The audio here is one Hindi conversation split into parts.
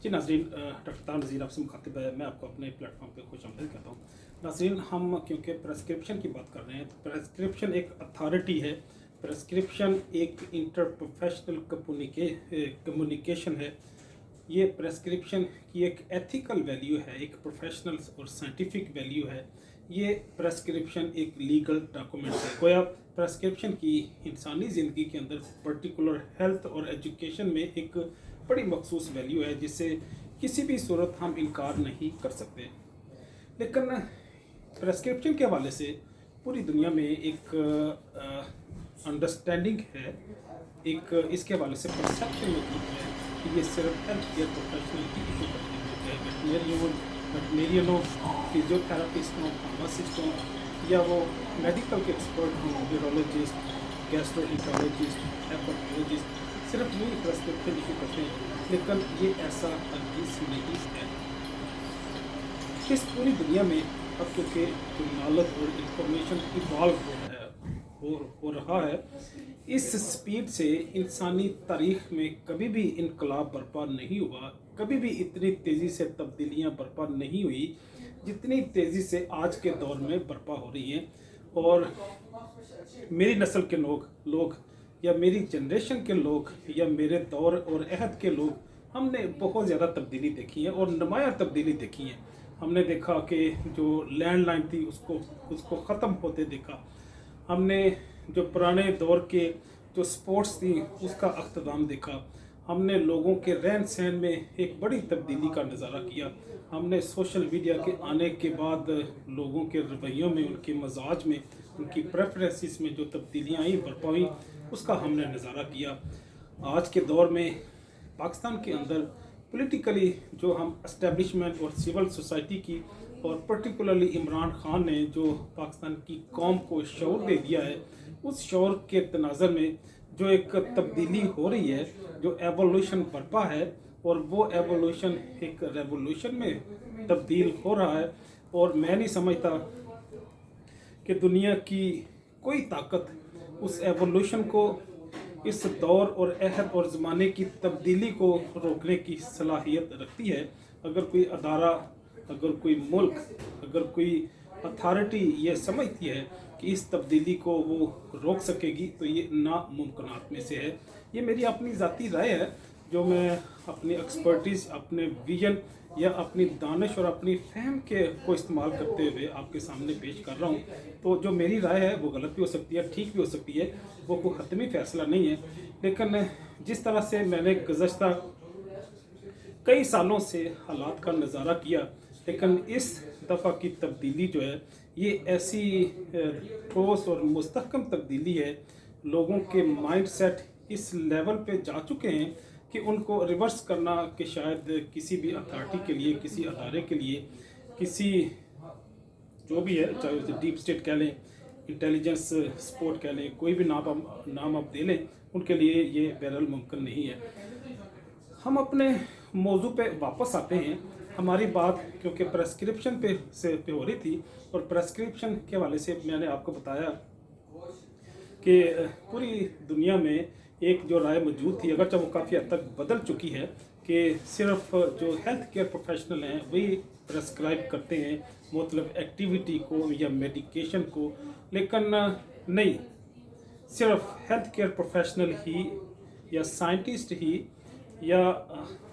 जी नाज़रीन, डॉक्टर तार नज़ीर आपसे मुखातिब है। मैं आपको अपने प्लेटफॉर्म पे खुशामदीद कहता हूँ। नाज़रीन, हम क्योंकि प्रेस्क्रिप्शन की बात कर रहे हैं, तो प्रेस्क्रिप्शन एक अथॉरिटी है। प्रेस्क्रिप्शन एक इंटरप्रोफेशनल कम्युनिकेशन है। ये प्रेस्क्रिप्शन की एक एथिकल वैल्यू है, एक प्रोफेशनल और साइंटिफिक वैल्यू है। ये प्रेस्क्रिप्शन एक लीगल डॉक्यूमेंट है। गोया प्रेस्क्रिप्शन की इंसानी ज़िंदगी के अंदर पर्टिकुलर हेल्थ और एजुकेशन में एक बड़ी मखसूस वैल्यू है, जिससे किसी भी सूरत हम इनकार नहीं कर सकते। लेकिन प्रेस्क्रिप्शन के हवाले से पूरी दुनिया में एक अंडरस्टैंडिंग है, एक इसके हवाले से परसेप्शन मौजूद है कि ये सिर्फ हेल्थ केयर प्रोफेशनल की इशू करते हैं, वेटनेरियनों, फिजियोथेरापिस्टों, फार्मासिस्टों या वो मेडिकल के एक्सपर्ट हों, यूरोलॉजिस्ट, गैस्ट्रोएंटरोलॉजिस्ट, हेपेटोलॉजिस्ट, सिर्फ यही प्रेस्क्रिप्शन इशू करते हैं। लेकिन ये ऐसा हरगिज़ नहीं है। इस पूरी दुनिया में अब क्योंकि नॉलेज और इंफॉर्मेशन इवॉल्व हो रहा है, इस स्पीड से इंसानी तारीख में कभी भी इनकलाब बर्पा नहीं हुआ, कभी भी इतनी तेज़ी से तब्दीलियां बर्पा नहीं हुई जितनी तेज़ी से आज के दौर में बर्पा हो रही हैं। और मेरी नस्ल के लोग या मेरी जनरेशन के लोग या मेरे दौर और अहद के लोग, हमने बहुत ज़्यादा तब्दीली देखी है और नुमायाँ तब्दीली देखी है। हमने देखा कि जो लैंडलाइन थी उसको ख़त्म होते देखा। हमने जो पुराने दौर के जो स्पोर्ट्स थी उसका अख्ताम देखा। हमने लोगों के रहन सहन में एक बड़ी तब्दीली का नज़ारा किया। हमने सोशल मीडिया के आने के बाद लोगों के रवैयों में, उनके मजाज में, उनकी प्रेफरेंसेस में जो तब्दीलियाँ आई बरपा हुई, उसका हमने नज़ारा किया। आज के दौर में पाकिस्तान के अंदर पॉलिटिकली जो हम इस्टेब्लिशमेंट और सिविल सोसाइटी की, और पर्टिकुलरली इमरान खान ने जो पाकिस्तान की कौम को शऊर दे दिया है, उस शऊर के तनाज़र में जो एक तब्दीली हो रही है, जो एवोल्यूशन बरपा है, और वो एवोल्यूशन एक रेवोल्यूशन में तब्दील हो रहा है। और मैं नहीं समझता कि दुनिया की कोई ताकत उस एवोल्यूशन को, इस दौर और अहद और ज़माने की तब्दीली को रोकने की सलाहियत रखती है। अगर कोई अदारा, अगर कोई मुल्क, अगर कोई अथॉरिटी ये समझती है कि इस तब्दीली को वो रोक सकेगी, तो ये नामुमकिनात में से है। ये मेरी अपनी ज़ाती राय है, जो मैं अपनी एक्सपर्टीज़, अपने विजन या अपनी दानिश और अपनी फहम के को इस्तेमाल करते हुए आपके सामने पेश कर रहा हूँ। तो जो मेरी राय है वो गलत भी हो सकती है, ठीक भी हो सकती है, वो कोई हतमी फैसला नहीं है। लेकिन जिस तरह से मैंने गुज़श्ता कई सालों से हालात का नज़ारा किया, लेकिन इस दफ़ा की तब्दीली जो है, ये ऐसी ठोस और मुस्तहकम तब्दीली है। लोगों के माइंड सेट इस लेवल पे जा चुके हैं कि उनको रिवर्स करना कि शायद किसी भी अथॉरिटी के लिए, किसी अदारे के लिए, किसी जो भी है, चाहे उसे डीप स्टेट कह लें, इंटेलिजेंस सपोर्ट कह लें, कोई भी नाम आप दे लें, उनके लिए ये बहरहाल मुमकिन नहीं है। हम अपने मौजू पे वापस आते हैं। हमारी बात क्योंकि प्रेस्क्रिप्शन पे हो रही थी, और प्रेस्क्रिप्शन के हवाले से मैंने आपको बताया कि पूरी दुनिया में एक जो राय मौजूद थी, अगरचे वो काफ़ी हद तक बदल चुकी है, कि सिर्फ जो हेल्थ केयर प्रोफेशनल हैं वही प्रेस्क्राइब करते हैं मतलब एक्टिविटी को या मेडिकेशन को। लेकिन नहीं, सिर्फ हेल्थ केयर प्रोफेशनल ही या साइंटिस्ट ही या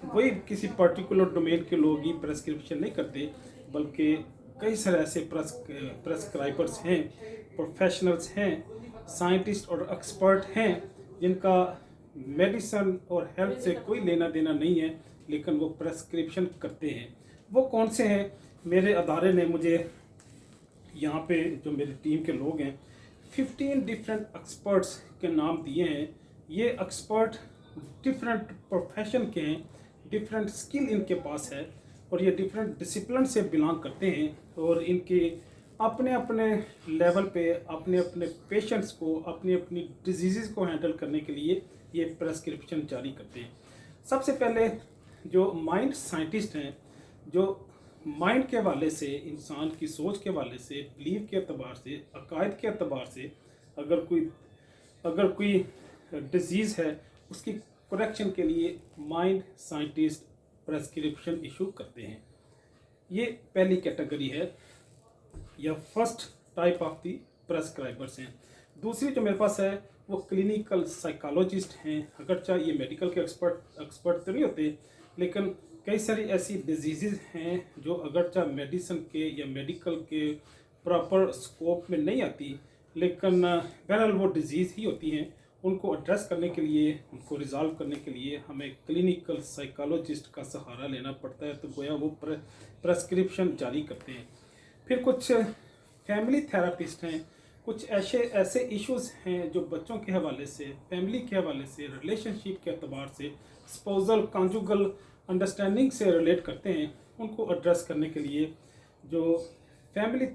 वही किसी पर्टिकुलर डोमेन के लोग ही प्रेस्क्रिप्शन नहीं करते, बल्कि कई सारे ऐसे प्रेस्क्राइबर्स हैं, प्रोफेशनल्स हैं, साइंटिस्ट और एक्सपर्ट हैं, जिनका मेडिसन और हेल्थ से कोई लेना देना नहीं है, लेकिन वो प्रेस्क्रिप्शन करते हैं। वो कौन से हैं? मेरे अदारे ने मुझे, यहाँ पे जो मेरी टीम के लोग हैं, 15 डिफरेंट एक्सपर्ट्स के नाम दिए हैं। ये एक्सपर्ट डिफरेंट प्रोफेशन के हैं, डिफरेंट स्किल इनके पास है, और ये डिफरेंट डिसिप्लिन से बिलोंग करते हैं, और इनके अपने अपने लेवल पे अपने अपने पेशेंट्स को, अपनी अपनी डिजीज़ को हैंडल करने के लिए ये प्रेस्क्रिप्शन जारी करते हैं। सबसे पहले जो माइंड साइंटिस्ट हैं, जो माइंड के हवाले से, इंसान की सोच के हवाले से, बिलीव के अतबार से, अकायद के अतबार से, अगर कोई डिजीज़ है उसकी करेक्शन के लिए माइंड साइंटिस्ट प्रेस्क्रिप्शन इशू करते हैं। ये पहली कैटेगरी है या फर्स्ट टाइप ऑफ दी प्रेस्क्राइबर्स हैं। दूसरी जो मेरे पास है वो क्लिनिकल साइकोलॉजिस्ट हैं। अगरचा ये मेडिकल के एक्सपर्ट तो नहीं होते, लेकिन कई सारी ऐसी डिजीज़ हैं जो अगरचा मेडिसिन के या मेडिकल के प्रॉपर स्कोप में नहीं आती, लेकिन बहरहाल वो डिजीज़ ही होती हैं। उनको एड्रेस करने के लिए, उनको रिजॉल्व करने के लिए हमें क्लिनिकल साइकोलॉजिस्ट का सहारा लेना पड़ता है, तो गोया वो प्रेस्क्रिप्शन जारी करते हैं। फिर कुछ फैमिली थेरापिस्ट हैं। कुछ ऐसे इश्यूज़ हैं जो बच्चों के हवाले से, फैमिली के हवाले से, रिलेशनशिप के अतबार से, स्पोजल कॉन्जुगल अंडरस्टैंडिंग से रिलेट करते हैं। उनको एड्रेस करने के लिए जो फैमिली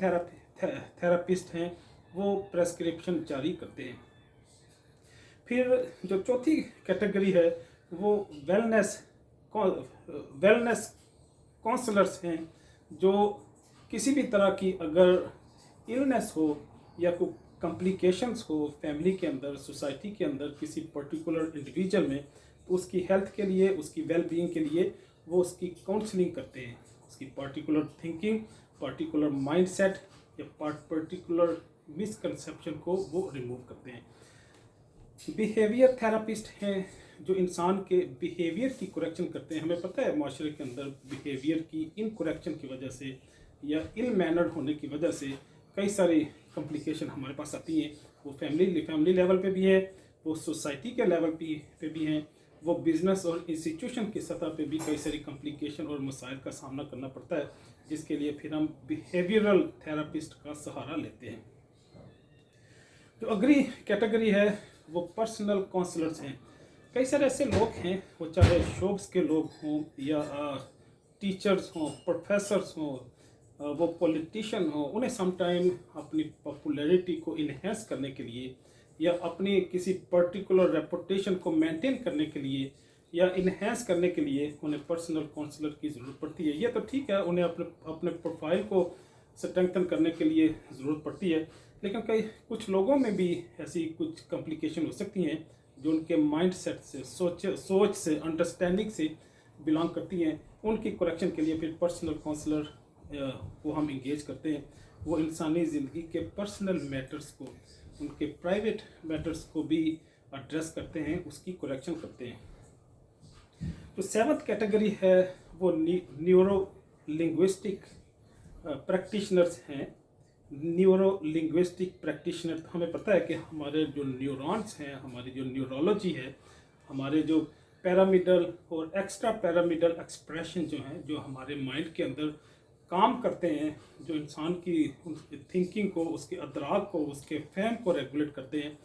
थेरापिस्ट हैं वो प्रेस्क्रिप्शन जारी करते हैं। फिर जो चौथी कैटेगरी है वो वेलनेस काउंसलर्स हैं, जो किसी भी तरह की अगर इलनेस हो या कोई कॉम्प्लिकेशंस हो फैमिली के अंदर, सोसाइटी के अंदर, किसी पर्टिकुलर इंडिविजुअल में, तो उसकी हेल्थ के लिए, उसकी वेल बीइंग के लिए वो उसकी काउंसलिंग करते हैं। उसकी पर्टिकुलर थिंकिंग, पर्टिकुलर माइंडसेट या पर्टिकुलर मिसकंसेप्शन को वो रिमूव करते हैं। बिहेवियर थेरापिस्ट हैं जो इंसान के बिहेवियर की करेक्शन करते हैं। हमें पता है माशरे के अंदर बिहेवियर की इनकरेक्शन की वजह से या इल मैनर्ड होने की वजह से कई सारी कॉम्प्लिकेशन हमारे पास आती हैं। वो फैमिली लेवल पे भी है, वो सोसाइटी के लेवल पे भी हैं, वो बिज़नेस और इंस्टीट्यूशन की सतह पे भी कई सारी कॉम्प्लिकेशन और मसाइल का सामना करना पड़ता है, जिसके लिए फिर हम बिहेवियरल थेरापिस्ट का सहारा लेते हैं। जो अगली कैटेगरी है वो पर्सनल काउंसलर्स हैं। कई सारे ऐसे लोग हैं, वो चाहे शोब्स के लोग हों या टीचर्स हों, प्रोफेसर्स हों, वो पॉलिटिशियन हो, उन्हें समटाइम अपनी पॉपुलैरिटी को इन्हेंस करने के लिए या अपनी किसी पर्टिकुलर रेपुटेशन को मेंटेन करने के लिए या इन्हेंस करने के लिए उन्हें पर्सनल काउंसलर की ज़रूरत पड़ती है। ये तो ठीक है, उन्हें अपने प्रोफाइल को स्ट्रेंथन करने के लिए ज़रूरत पड़ती है, लेकिन कुछ लोगों में भी ऐसी कुछ कॉम्प्लिकेशन हो सकती हैं जो उनके माइंड सेट से, सोच से, अंडरस्टैंडिंग से बिलोंग करती हैं। उनकी करेक्शन के लिए फिर पर्सनल काउंसलर को हम इंगेज करते हैं। वो इंसानी ज़िंदगी के पर्सनल मैटर्स को, उनके प्राइवेट मैटर्स को भी एड्रेस करते हैं, उसकी करेक्शन करते हैं। जो सेवंथ कैटेगरी है वो न्यूरो लिंग्विस्टिक प्रैक्टिशनर्स हैं। न्यूरो लिंग्विस्टिक प्रैक्टिशनर, हमें पता है कि हमारे जो न्यूरॉन्स हैं, हमारी जो न्यूरोलॉजी है, हमारे जो पैरामिडल और एक्स्ट्रा पैरामिडल एक्सप्रेशन जो हैं, जो हमारे माइंड के अंदर काम करते हैं, जो इंसान की थिंकिंग को, उसके अदराक को, उसके फहम को रेगुलेट करते हैं,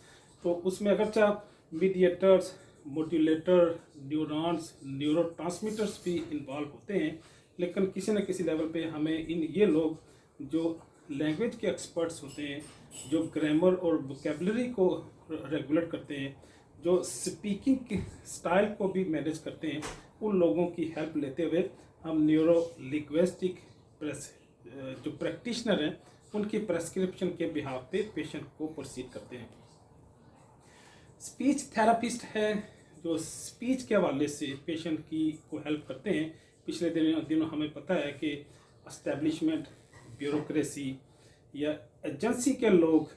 तो उसमें अगरचा मीडिएटर्स, मोड्यूलेटर, न्यूरॉन्स, न्यूरोट्रांसमीटर्स भी इन्वॉल्व होते हैं, लेकिन किसी न किसी लेवल पे हमें ये लोग जो लैंग्वेज के एक्सपर्ट्स होते हैं, जो ग्रामर और वोकेबलरी को रेगुलेट करते हैं, जो स्पीकिंग की स्टाइल को भी मैनेज करते हैं, उन लोगों की हेल्प लेते हुए हम न्यूरो लिंग्विस्टिक जो प्रैक्टिशनर हैं उनकी प्रेस्क्रिप्शन के बिहाफ पे पेशेंट को प्रोसीड करते हैं। स्पीच थेरापिस्ट है जो स्पीच के हवाले से पेशेंट की को हेल्प करते हैं। पिछले दिनों हमें पता है कि एस्टेब्लिशमेंट, ब्यूरोक्रेसी या एजेंसी के लोग,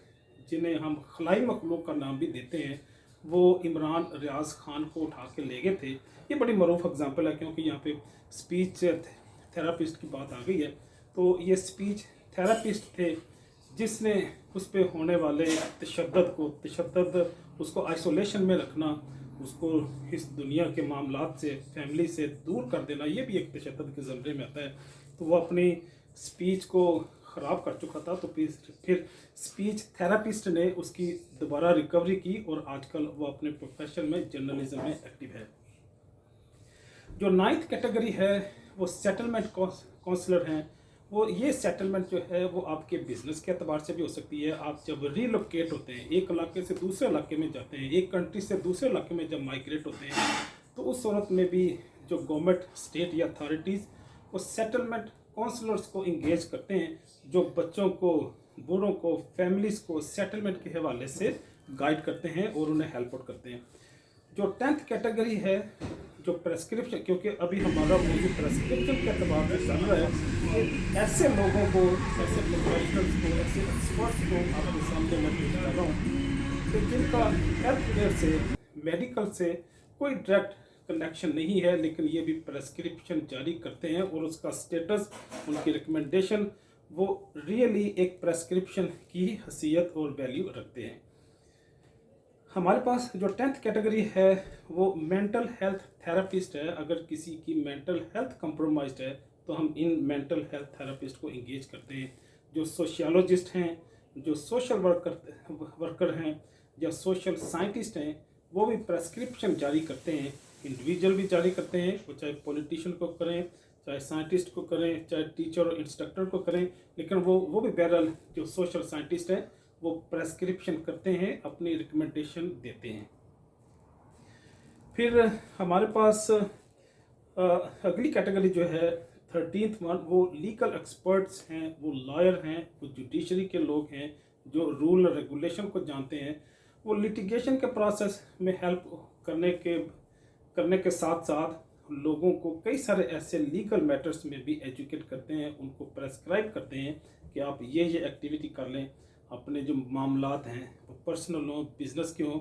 जिन्हें हम खलाई मखलूक का नाम भी देते हैं, वो इमरान रियाज खान को उठा के ले गए थे। ये बड़ी मरूफ एग्जांपल है, क्योंकि यहाँ पे स्पीच थेरापिस्ट की बात आ गई है। तो ये स्पीच थेरापिस्ट थे जिसने उस पर होने वाले तशद्दुद उसको आइसोलेशन में रखना, उसको इस दुनिया के मामलात से, फैमिली से दूर कर देना, ये भी एक तशद्दुद के ज़मरे में आता है। तो वो अपनी स्पीच को ख़राब कर चुका था, तो फिर स्पीच थेरापिस्ट ने उसकी दोबारा रिकवरी की और आजकल वो अपने प्रोफेशन में, जर्नलिज्म में एक्टिव है। जो 9th कैटेगरी है वो सेटलमेंट काउंसलर हैं। वो ये सेटलमेंट जो है वो आपके बिजनेस के अतबार से भी हो सकती है। आप जब रीलोकेट होते हैं, एक इलाके से दूसरे इलाके में जाते हैं, एक कंट्री से दूसरे इलाके में जब माइग्रेट होते हैं, तो उस सूरत में भी जो गवर्नमेंट, स्टेट या अथॉरिटीज़ वो सेटलमेंट काउंसलर्स को इंगेज करते हैं, जो बच्चों को, बूढ़ों को, फैमिलीज़ को सेटलमेंट के हवाले से गाइड करते हैं और उन्हें हेल्प आउट करते हैं। जो 10th कैटेगरी है, जो प्रेस्क्रिप्शन, क्योंकि अभी हमारा मौजूद प्रेस्क्रिप्शन के अतबार से चल रहा है कि ऐसे लोगों को, ऐसे प्रोफेशनल्स को, ऐसे एक्सपर्ट्स को आपके सामने मैं पेश कर रहा हूँ कि जिनका हेल्थ केयर से, मेडिकल से कोई डायरेक्ट कनेक्शन नहीं है, लेकिन ये भी प्रेस्क्रिप्शन जारी करते हैं और उसका स्टेटस, उनकी रिकमेंडेशन वो रियली एक प्रेस्क्रिप्शन की हैसियत और वैल्यू रखते हैं। हमारे पास जो 10th कैटेगरी है वो मेंटल हेल्थ थेरेपिस्ट है। अगर किसी की मेंटल हेल्थ कंप्रोमाइज्ड है तो हम इन मेंटल हेल्थ थेरेपिस्ट को इंगेज करते हैं। जो सोशियोलॉजिस्ट हैं, जो सोशल वर्कर हैं या सोशल साइंटिस्ट हैं, वो भी प्रेस्क्रिप्शन जारी करते हैं। इंडिविजुअल भी जारी करते हैं, वो चाहे पॉलिटिशियन को करें, चाहे साइंटिस्ट को करें, चाहे टीचर और इंस्ट्रक्टर को करें, लेकिन वो भी बहरहाल जो सोशल साइंटिस्ट हैं वो प्रेस्क्रिप्शन करते हैं, अपनी रिकमेंडेशन देते हैं। फिर हमारे पास अगली कैटेगरी जो है 13th वन, वो लीगल एक्सपर्ट्स हैं, वो लॉयर हैं, वो जुडिशरी के लोग हैं, जो रूल रेगुलेशन को जानते हैं। वो लिटिगेशन के प्रोसेस में हेल्प करने के साथ साथ लोगों को कई सारे ऐसे लीगल मैटर्स में भी एजुकेट करते हैं, उनको प्रेस्क्राइब करते हैं कि आप ये एक्टिविटी कर लें। अपने जो मामलात हैं, वो पर्सनल हो, बिजनेस के हों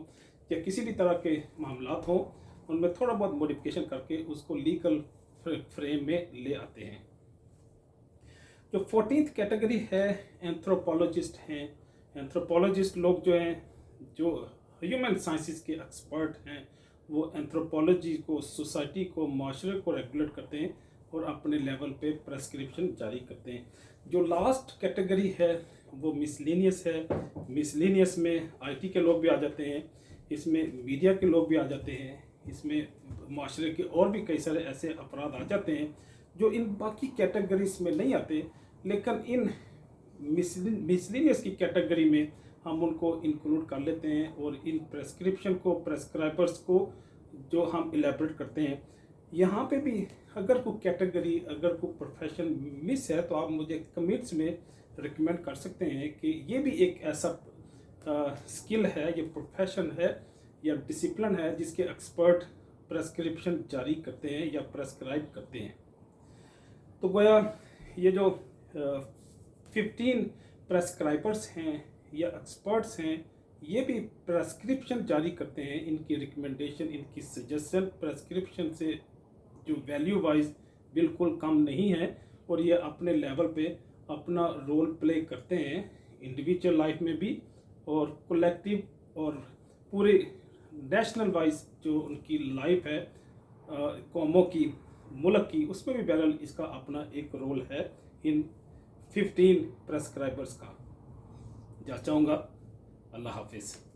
या किसी भी तरह के मामलात हों, उनमें थोड़ा बहुत मॉडिफिकेशन करके उसको लीगल फ्रेम में ले आते हैं। जो 14th कैटेगरी है, एंथ्रोपोलॉजिस्ट हैं। एंथ्रोपोलॉजिस्ट लोग जो हैं, जो ह्यूमन साइंसेस के एक्सपर्ट हैं, वो एंथ्रोपोलॉजी को, सोसाइटी को, माशरे को रेगुलेट करते हैं और अपने लेवल पे प्रेस्क्रिप्शन जारी करते हैं। जो लास्ट कैटेगरी है वो मिसलेनियस है। मिसलेनियस में आईटी के लोग भी आ जाते हैं, इसमें मीडिया के लोग भी आ जाते हैं, इसमें माशरे के और भी कई सारे ऐसे अफराद आ जाते हैं जो इन बाकी कैटेगरीज में नहीं आते, लेकिन इन मिसलेनियस की कैटेगरी में हम उनको इंक्लूड कर लेते हैं और इन प्रेस्क्रिप्शन को, प्रेस्क्राइबर्स को जो हम इलेबरेट करते हैं। यहाँ पे भी अगर कोई कैटेगरी, अगर कोई प्रोफेशन मिस है तो आप मुझे कमेंट्स में रिकमेंड कर सकते हैं कि ये भी एक ऐसा स्किल है, ये प्रोफेशन है या डिसिप्लिन है जिसके एक्सपर्ट प्रेस्क्रिप्शन जारी करते हैं या प्रेस्क्राइब करते हैं। तो गोया ये जो 15 प्रेस्क्राइबर्स हैं या एक्सपर्ट्स हैं, ये भी प्रेस्क्रिप्शन जारी करते हैं। इनकी रिकमेंडेशन, इनकी सजेशन प्रेस्क्रिप्शन से जो वैल्यू वाइज बिल्कुल कम नहीं है और ये अपने लेवल पे अपना रोल प्ले करते हैं, इंडिविजुअल लाइफ में भी और कलेक्टिव और पूरे नेशनल वाइज जो उनकी लाइफ है, कौमों की, मुल्क की, उसमें भी बहरहाल इसका अपना एक रोल है इन 15 प्रेस्क्राइबर्स का। चाहूँगा। अल्लाह हाफिज़।